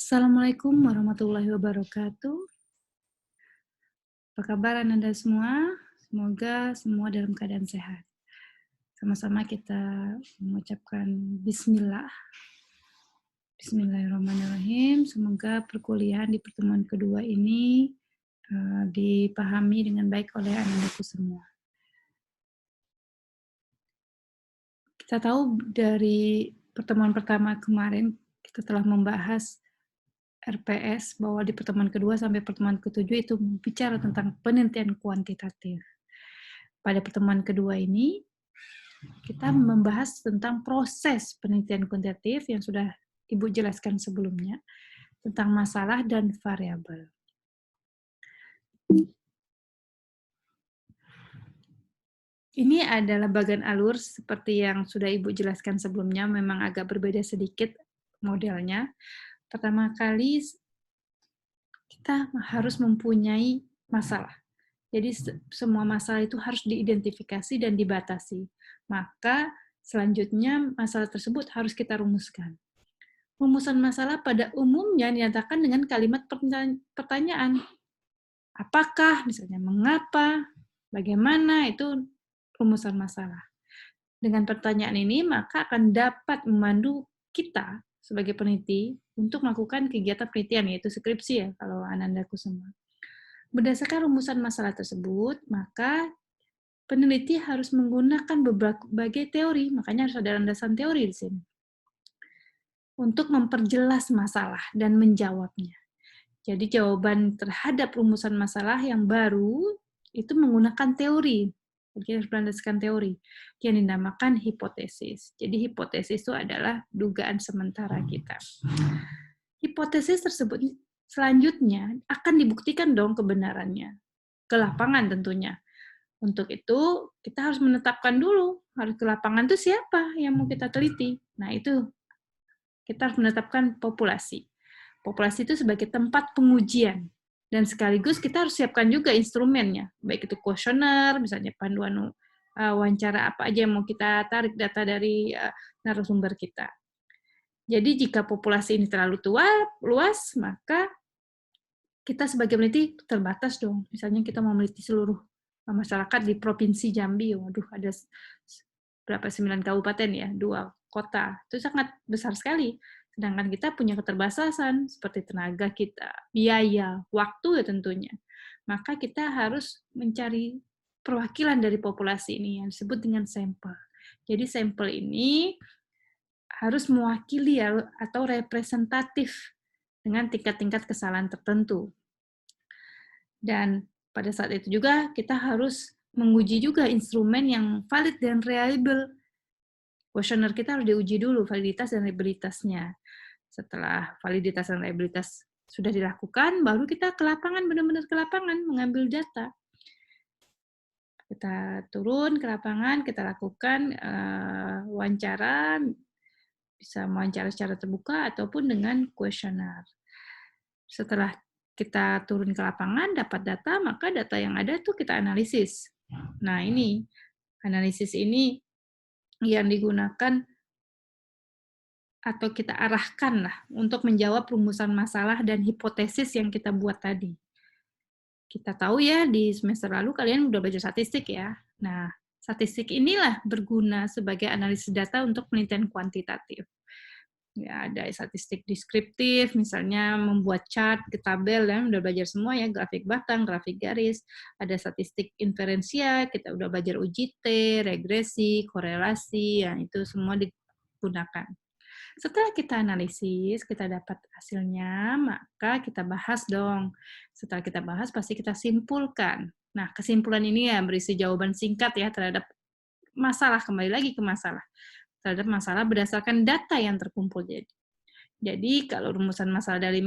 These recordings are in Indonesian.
Assalamualaikum warahmatullahi wabarakatuh. Apa kabar Anda semua? Semoga semua dalam keadaan sehat. Sama-sama kita mengucapkan bismillah. Bismillahirrahmanirrahim. Semoga perkuliahan di pertemuan kedua ini dipahami dengan baik oleh anak-anakku semua. Kita tahu dari pertemuan pertama kemarin kita telah membahas RPS bahwa di pertemuan kedua sampai pertemuan ketujuh itu bicara tentang penelitian kuantitatif. Pada pertemuan kedua ini, kita membahas tentang proses penelitian kuantitatif yang sudah Ibu jelaskan sebelumnya, tentang masalah dan variabel. Ini adalah bagian alur seperti yang sudah Ibu jelaskan sebelumnya, memang agak berbeda sedikit modelnya. Pertama kali, kita harus mempunyai masalah. Jadi semua masalah itu harus diidentifikasi dan dibatasi. Maka selanjutnya masalah tersebut harus kita rumuskan. Rumusan masalah pada umumnya dinyatakan dengan kalimat pertanyaan. Apakah, misalnya mengapa, bagaimana, itu rumusan masalah. Dengan pertanyaan ini, maka akan dapat memandu kita sebagai peneliti untuk melakukan kegiatan penelitian, yaitu skripsi ya, kalau anandaku semua. Berdasarkan rumusan masalah tersebut, maka peneliti harus menggunakan berbagai teori, makanya harus ada landasan teori di sini, untuk memperjelas masalah dan menjawabnya. Jadi jawaban terhadap rumusan masalah yang baru itu menggunakan teori. Jadi harus berlandaskan teori yang dinamakan hipotesis. Jadi hipotesis itu adalah dugaan sementara kita. Hipotesis tersebut selanjutnya akan dibuktikan dong kebenarannya ke lapangan tentunya. Untuk itu kita harus menetapkan dulu harus ke lapangan itu siapa yang mau kita teliti. Nah itu kita harus menetapkan populasi. Populasi itu sebagai tempat pengujian. Dan sekaligus kita harus siapkan juga instrumennya, baik itu kuesioner, misalnya panduan wawancara apa aja yang mau kita tarik data dari narasumber kita. Jadi jika populasi ini terlalu luas, maka kita sebagai peneliti terbatas dong. Misalnya kita mau meneliti seluruh masyarakat di Provinsi Jambi, waduh ada berapa 9 kabupaten ya, 2 kota. Itu sangat besar sekali. Sedangkan kita punya keterbatasan seperti tenaga kita, biaya, waktu ya tentunya. Maka kita harus mencari perwakilan dari populasi ini yang disebut dengan sampel. Jadi sampel ini harus mewakili atau representatif dengan tingkat-tingkat kesalahan tertentu. Dan pada saat itu juga kita harus menguji juga instrumen yang valid dan reliable. Kuesioner kita harus diuji dulu validitas dan reliabilitasnya. Setelah validitas dan reliabilitas sudah dilakukan, baru kita ke lapangan, benar-benar ke lapangan, mengambil data. Kita turun ke lapangan, kita lakukan wawancara, bisa wawancara secara terbuka ataupun dengan kuesioner. Setelah kita turun ke lapangan, dapat data, maka data yang ada tuh kita analisis. Nah ini, analisis ini yang digunakan atau kita arahkan lah untuk menjawab rumusan masalah dan hipotesis yang kita buat tadi. Kita tahu ya di semester lalu kalian udah belajar statistik ya. Nah, statistik inilah berguna sebagai analisis data untuk penelitian kuantitatif. Ya, ada statistik deskriptif, misalnya membuat chart ke tabel, ya, udah belajar semua ya, grafik batang, grafik garis. Ada statistik inferensial, kita udah belajar UJT, regresi, korelasi, ya, itu semua digunakan. Setelah kita analisis, kita dapat hasilnya, maka kita bahas dong. Setelah kita bahas, pasti kita simpulkan. Nah, kesimpulan ini ya berisi jawaban singkat ya terhadap masalah, kembali lagi ke masalah. Terhadap masalah berdasarkan data yang terkumpul. Jadi kalau rumusan masalah ada 5,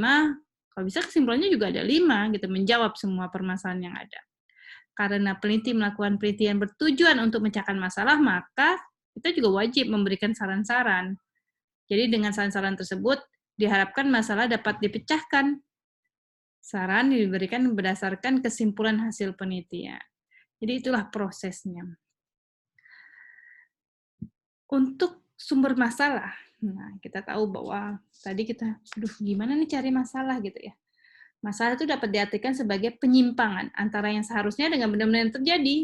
kalau bisa kesimpulannya juga ada 5, gitu, menjawab semua permasalahan yang ada. Karena peneliti melakukan penelitian bertujuan untuk memecahkan masalah, maka kita juga wajib memberikan saran-saran. Jadi dengan saran-saran tersebut, diharapkan masalah dapat dipecahkan. Saran diberikan berdasarkan kesimpulan hasil penelitian. Jadi itulah prosesnya. Untuk sumber masalah, Nah, kita tahu bahwa tadi kita, aduh gimana nih cari masalah gitu ya. Masalah itu dapat diartikan sebagai penyimpangan antara yang seharusnya dengan benar-benar yang terjadi.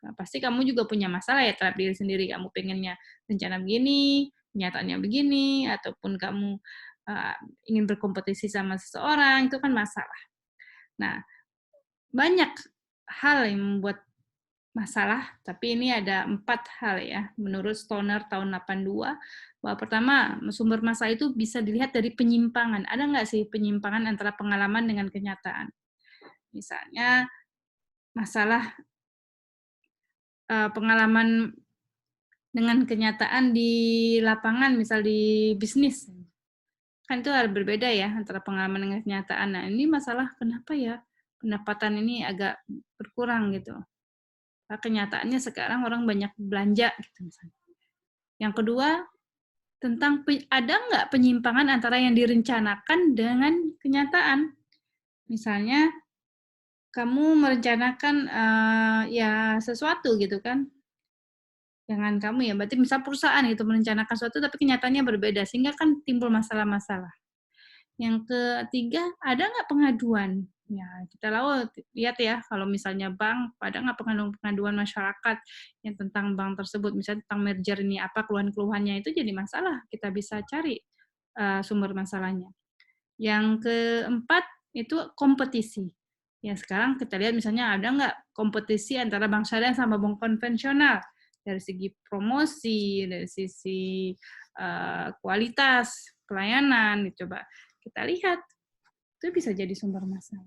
Nah, pasti kamu juga punya masalah ya terhadap diri sendiri. Kamu pengennya rencana begini, kenyataannya begini, ataupun kamu uh, ingin berkompetisi sama seseorang, itu kan masalah. Nah, banyak hal yang membuat masalah, tapi ini ada 4 hal ya, menurut Stoner tahun 82, bahwa pertama, sumber masalah itu bisa dilihat dari penyimpangan. Ada nggak sih penyimpangan antara pengalaman dengan kenyataan? Misalnya, masalah pengalaman dengan kenyataan di lapangan, misal di bisnis. Kan itu ada berbeda ya, antara pengalaman dengan kenyataan. Nah, ini masalah kenapa ya pendapatan ini agak berkurang gitu. Kenyataannya sekarang orang banyak belanja gitu misalnya. Yang kedua, tentang ada nggak penyimpangan antara yang direncanakan dengan kenyataan. Misalnya, kamu merencanakan ya sesuatu gitu kan, jangan kamu ya, berarti misal perusahaan gitu merencanakan sesuatu tapi kenyataannya berbeda, sehingga kan timbul masalah-masalah. Yang ketiga, ada nggak pengaduan? Ya, kita lihat ya, kalau misalnya bank, ada nggak pengaduan masyarakat yang tentang bank tersebut, misalnya tentang merger ini, apa keluhan-keluhannya, itu jadi masalah, kita bisa cari sumber masalahnya. Yang keempat, itu kompetisi. Ya, sekarang kita lihat misalnya ada nggak kompetisi antara bank syariah sama bank konvensional, dari segi promosi, dari sisi kualitas pelayanan, coba kita lihat, itu bisa jadi sumber masalah.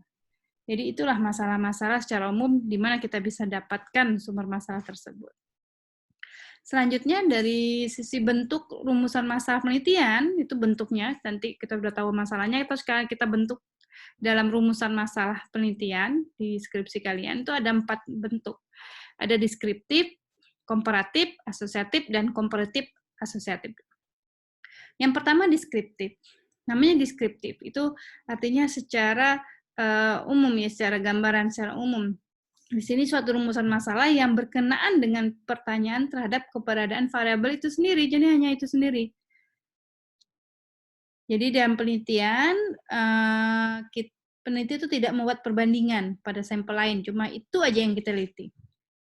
Jadi itulah masalah-masalah secara umum di mana kita bisa dapatkan sumber masalah tersebut. Selanjutnya dari sisi bentuk rumusan masalah penelitian, itu bentuknya, nanti kita udah tahu masalahnya, itu sekarang kita bentuk dalam rumusan masalah penelitian di skripsi kalian, itu ada 4 bentuk. Ada deskriptif, komparatif, asosiatif, dan komparatif asosiatif. Yang pertama deskriptif. Namanya deskriptif, itu artinya secara umum ya, secara gambaran, secara umum. Di sini suatu rumusan masalah yang berkenaan dengan pertanyaan terhadap keberadaan variabel itu sendiri, jadi hanya itu sendiri. Jadi dalam penelitian, peneliti itu tidak membuat perbandingan pada sampel lain, cuma itu aja yang kita teliti.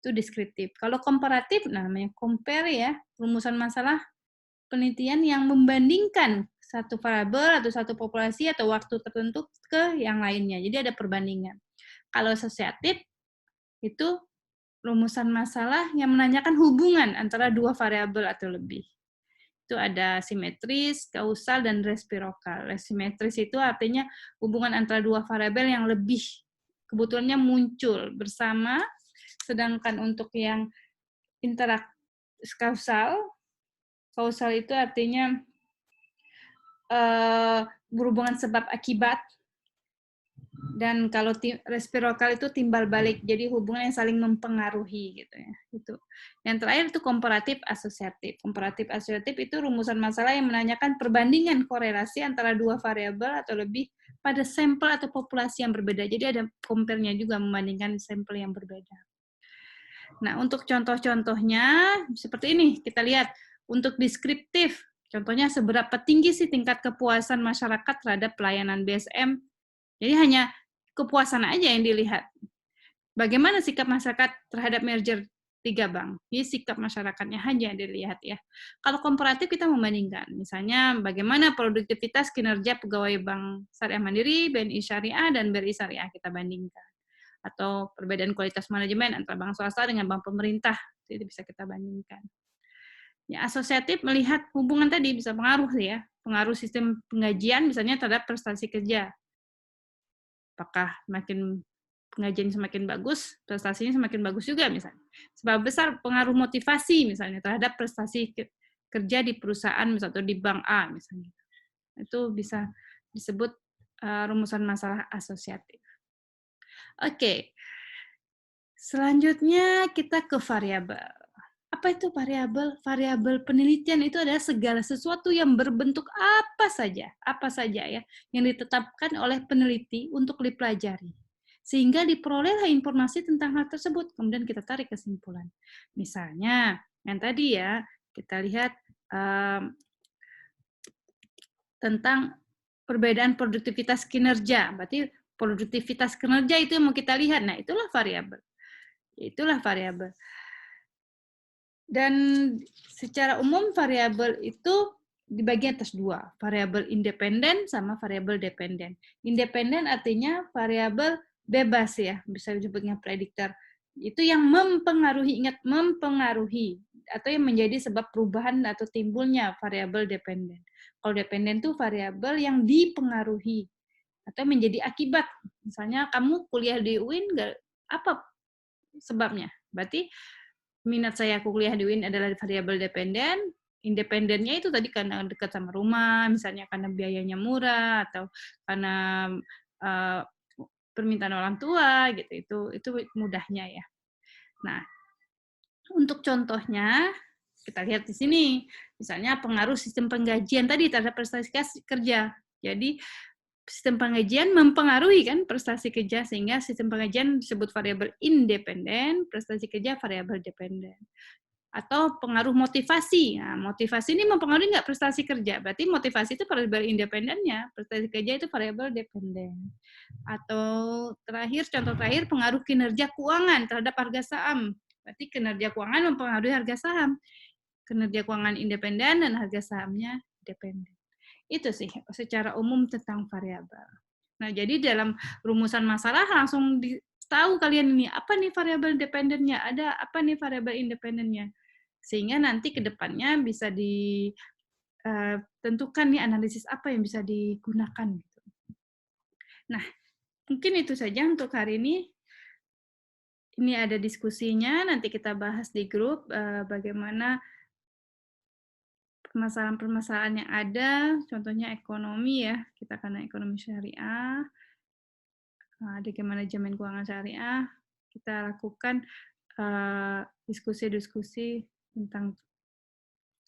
Itu deskriptif. Kalau komparatif, namanya compare ya, rumusan masalah penelitian yang membandingkan satu variabel atau satu populasi atau waktu tertentu ke yang lainnya. Jadi ada perbandingan. Kalau asosiatif, itu rumusan masalah yang menanyakan hubungan antara dua variabel atau lebih. Itu ada simetris, kausal, dan resiprokal. Simetris itu artinya hubungan antara dua variabel yang lebih kebetulannya muncul bersama, sedangkan untuk yang interaktif kausal itu artinya berhubungan sebab akibat, dan kalau resiprokal itu timbal balik, jadi hubungan yang saling mempengaruhi gitu ya. Itu. Yang terakhir itu komparatif asosiatif. Komparatif asosiatif itu rumusan masalah yang menanyakan perbandingan korelasi antara dua variabel atau lebih pada sampel atau populasi yang berbeda. Jadi ada compare-nya juga, membandingkan sampel yang berbeda. Nah, untuk contoh-contohnya seperti ini, kita lihat untuk deskriptif. Contohnya seberapa tinggi sih tingkat kepuasan masyarakat terhadap pelayanan BSM. Jadi hanya kepuasan aja yang dilihat. Bagaimana sikap masyarakat terhadap merger 3 bank? Jadi sikap masyarakatnya hanya dilihat ya. Kalau komparatif kita membandingkan, misalnya bagaimana produktivitas kinerja pegawai Bank Syariah Mandiri, BNI Syariah, dan BRI Syariah kita bandingkan. Atau perbedaan kualitas manajemen antara bank swasta dengan bank pemerintah, itu bisa kita bandingkan. Ya, asosiatif melihat hubungan tadi bisa pengaruh ya, pengaruh sistem penggajian misalnya terhadap prestasi kerja. Apakah makin pengajian semakin bagus, prestasinya semakin bagus juga misalnya. Sebab besar pengaruh motivasi misalnya terhadap prestasi kerja di perusahaan misalnya atau di bank A misalnya. Itu bisa disebut rumusan masalah asosiatif. Oke. Selanjutnya kita ke variabel. Apa itu variabel? Variabel penelitian itu adalah segala sesuatu yang berbentuk apa saja ya, yang ditetapkan oleh peneliti untuk dipelajari. Sehingga diperolehlah informasi tentang hal tersebut, kemudian kita tarik kesimpulan. Misalnya, yang tadi ya, kita lihat tentang perbedaan produktivitas kinerja. Berarti produktivitas kinerja itu yang mau kita lihat. Nah, itulah variabel. Itulah variabel. Dan secara umum variabel itu dibagi atas dua, variabel independen sama variabel dependen. Independen artinya variabel bebas ya, bisa disebutnya prediktor. Itu yang mempengaruhi, ingat mempengaruhi, atau yang menjadi sebab perubahan atau timbulnya variabel dependen. Kalau dependen itu variabel yang dipengaruhi atau menjadi akibat. Misalnya kamu kuliah di UIN, apa sebabnya? Berarti minat saya aku kuliah di UIN adalah variabel dependen, independennya itu tadi karena dekat sama rumah, misalnya karena biayanya murah atau karena uh, permintaan orang tua gitu. Itu mudahnya ya. Nah, untuk contohnya kita lihat di sini, misalnya pengaruh sistem penggajian tadi terhadap prestasi kerja. Jadi sistem penggajian mempengaruhi kan prestasi kerja, sehingga sistem penggajian disebut variabel independen, prestasi kerja variabel dependen. Atau pengaruh motivasi. Nah, motivasi ini mempengaruhi nggak prestasi kerja? Berarti motivasi itu variabel independennya, prestasi kerja itu variabel dependen. Atau terakhir, contoh terakhir, pengaruh kinerja keuangan terhadap harga saham. Berarti kinerja keuangan mempengaruhi harga saham. Kinerja keuangan independen dan harga sahamnya dependen. Itu sih secara umum tentang variabel. Nah, jadi dalam rumusan masalah langsung tahu kalian ini apa nih variabel dependennya, ada apa nih variabel independennya. Sehingga nanti ke depannya bisa ditentukan nih analisis apa yang bisa digunakan. Nah, mungkin itu saja untuk hari ini. Ini ada diskusinya, nanti kita bahas di grup bagaimana permasalahan-permasalahan yang ada, contohnya ekonomi ya, kita karena ekonomi syariah, ada manajemen keuangan syariah, kita lakukan diskusi-diskusi tentang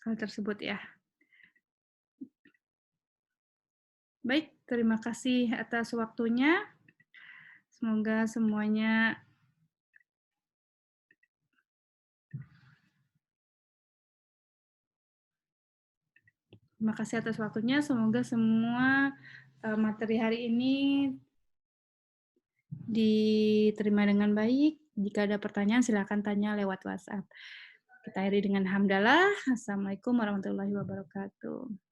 hal tersebut ya. Baik, terima kasih atas waktunya. Semoga semuanya terima kasih atas waktunya. Semoga semua materi hari ini diterima dengan baik. Jika ada pertanyaan, silakan tanya lewat WhatsApp. Kita akhiri dengan hamdalah. Assalamualaikum warahmatullahi wabarakatuh.